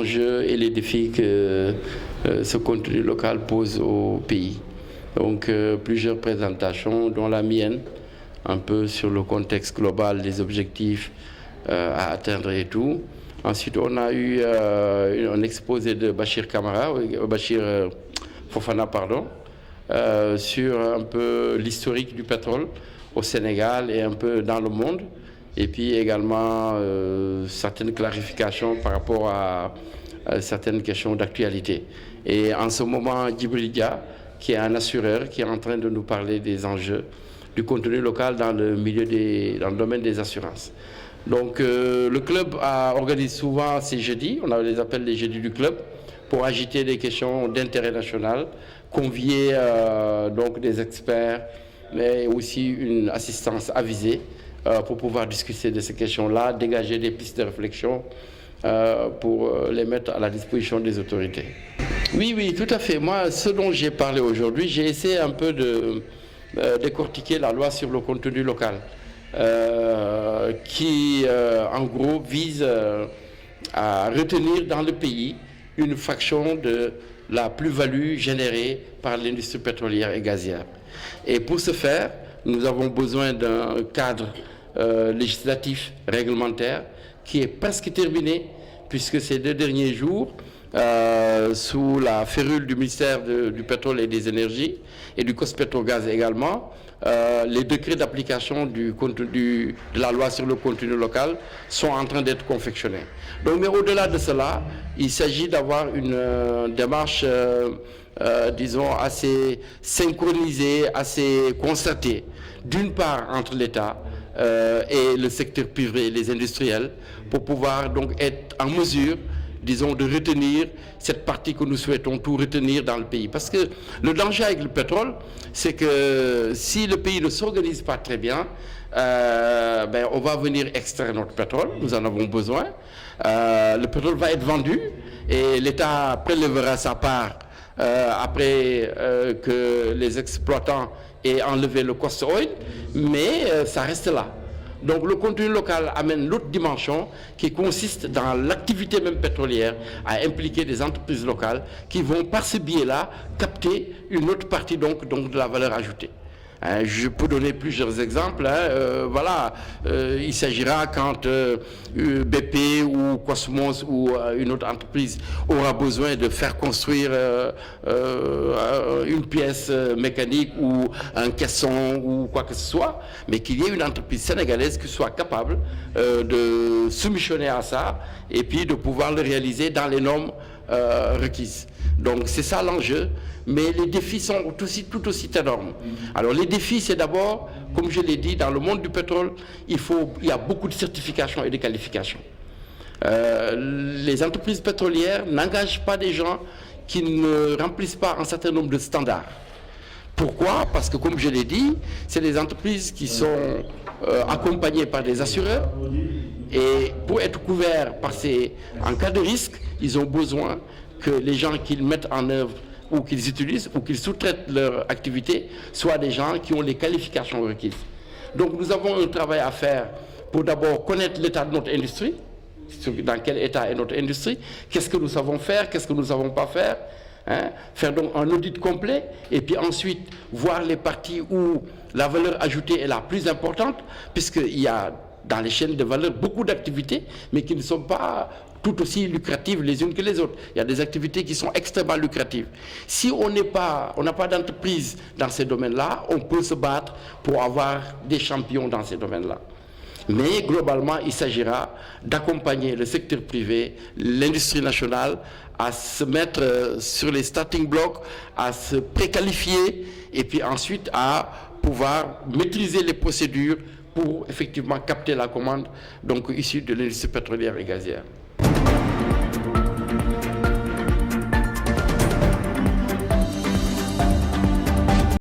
enjeux et les défis que ce contenu local pose au pays. Donc plusieurs présentations, dont la mienne, un peu sur le contexte global des objectifs à atteindre et tout. Ensuite, on a eu un exposé de Bachir Camara, Bachir Fofana, pardon, sur un peu l'historique du pétrole au Sénégal et un peu dans le monde. Et puis également certaines clarifications par rapport à certaines questions d'actualité. Et en ce moment, Djibril Dia, qui est un assureur, qui est en train de nous parler des enjeux du contenu local dans le domaine des assurances. Donc le club organise souvent ces jeudis, on les appelle les jeudis du club, pour agiter des questions d'intérêt national, convier donc des experts, mais aussi une assistance avisée pour pouvoir discuter de ces questions-là, dégager des pistes de réflexion pour les mettre à la disposition des autorités. Oui, tout à fait. Moi, ce dont j'ai parlé aujourd'hui, j'ai essayé un peu de décortiquer la loi sur le contenu local, qui, en gros, vise à retenir dans le pays une fraction de la plus-value générée par l'industrie pétrolière et gazière. Et pour ce faire, nous avons besoin d'un cadre législatif réglementaire qui est presque terminé, puisque ces 2 derniers jours, sous la férule du ministère du pétrole et des énergies et du COS-Pétrogaz également, les décrets d'application de la loi sur le contenu local sont en train d'être confectionnés. Donc, mais au-delà de cela, il s'agit d'avoir une démarche, disons, assez synchronisée, assez concertée, d'une part entre l'État et le secteur privé et les industriels, pour pouvoir donc être en mesure, disons, de retenir cette partie que nous souhaitons tout retenir dans le pays. Parce que le danger avec le pétrole, c'est que si le pays ne s'organise pas très bien, on va venir extraire notre pétrole, nous en avons besoin. Le pétrole va être vendu et l'État prélèvera sa part après que les exploitants aient enlevé le cost oil, mais ça reste là. Donc le contenu local amène l'autre dimension qui consiste dans l'activité même pétrolière à impliquer des entreprises locales qui vont par ce biais-là capter une autre partie donc de la valeur ajoutée. Je peux donner plusieurs exemples. Voilà, il s'agira quand BP ou Cosmos ou une autre entreprise aura besoin de faire construire une pièce mécanique ou un caisson ou quoi que ce soit, mais qu'il y ait une entreprise sénégalaise qui soit capable de soumissionner à ça et puis de pouvoir le réaliser dans les normes requises. Donc c'est ça l'enjeu, mais les défis sont tout aussi énormes. Alors les défis, c'est d'abord, comme je l'ai dit, dans le monde du pétrole, il y a beaucoup de certifications et de qualifications. Les entreprises pétrolières n'engagent pas des gens qui ne remplissent pas un certain nombre de standards. Pourquoi? Parce que, comme je l'ai dit, c'est des entreprises qui sont accompagnées par des assureurs, et pour être couverts en cas de risque, ils ont besoin que les gens qu'ils mettent en œuvre ou qu'ils utilisent ou qu'ils sous-traitent leur activité soient des gens qui ont les qualifications requises. Donc nous avons un travail à faire pour d'abord connaître l'état de notre industrie, dans quel état est notre industrie, qu'est-ce que nous savons faire, qu'est-ce que nous ne savons pas faire, faire donc un audit complet et puis ensuite voir les parties où la valeur ajoutée est la plus importante, puisqu'il y a dans les chaînes de valeur beaucoup d'activités, mais qui ne sont pas tout aussi lucratives les unes que les autres. Il y a des activités qui sont extrêmement lucratives. Si on n'a pas d'entreprise dans ces domaines-là, on peut se battre pour avoir des champions dans ces domaines-là. Mais globalement, il s'agira d'accompagner le secteur privé, l'industrie nationale, à se mettre sur les starting blocks, à se préqualifier et puis ensuite à pouvoir maîtriser les procédures pour effectivement capter la commande donc issue de l'industrie pétrolière et gazière.